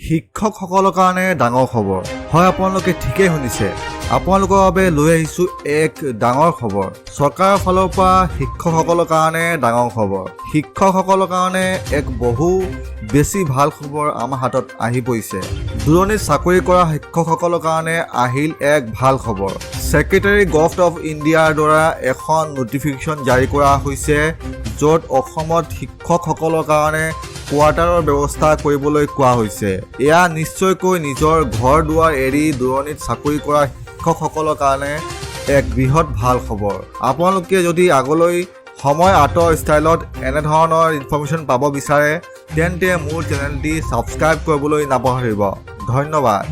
শিক্ষকসকলৰ কাৰণে ডাঙৰ খবৰ। হয়, আপোনালোকে ঠিকেই শুনিছে। আপোনালোকৰ বাবে লৈ আহিছোঁ এক ডাঙৰ খবৰ। চৰকাৰৰ ফালৰ পৰা শিক্ষকসকলৰ কাৰণে ডাঙৰ খবৰ। শিক্ষকসকলৰ কাৰণে এক বহু বেছি ভাল খবৰ আমাৰ হাতত আহি পৰিছে। দূৰণিত চাকৰি কৰা শিক্ষকসকলৰ কাৰণে আহিল এক ভাল খবৰ। ছেক্ৰেটাৰী গভৰ্ণমেণ্ট অফ ইণ্ডিয়াৰ দ্বাৰা এখন নটিফিকেশ্যন জাৰি কৰা হৈছে, য'ত অসমত শিক্ষকসকলৰ কাৰণে কোৱাৰ্টাৰৰ ব্যৱস্থা কৰিবলৈ কোৱা হৈছে। এয়া নিশ্চয়কৈ নিজৰ ঘৰ দুৱাৰ এৰি দূৰণিত চাকৰি কৰা শিক্ষকসকলৰ কাৰণে এক বৃহৎ ভাল খবৰ। আপোনালোকে যদি আগলৈ সময় আঁতৰ ষ্টাইলত এনেধৰণৰ ইনফৰ্মেশ্যন পাব বিচাৰে তেন্তে মোৰ চেনেলটি ছাবস্ক্ৰাইব কৰিবলৈ নাপাহৰিব। ধন্যবাদ।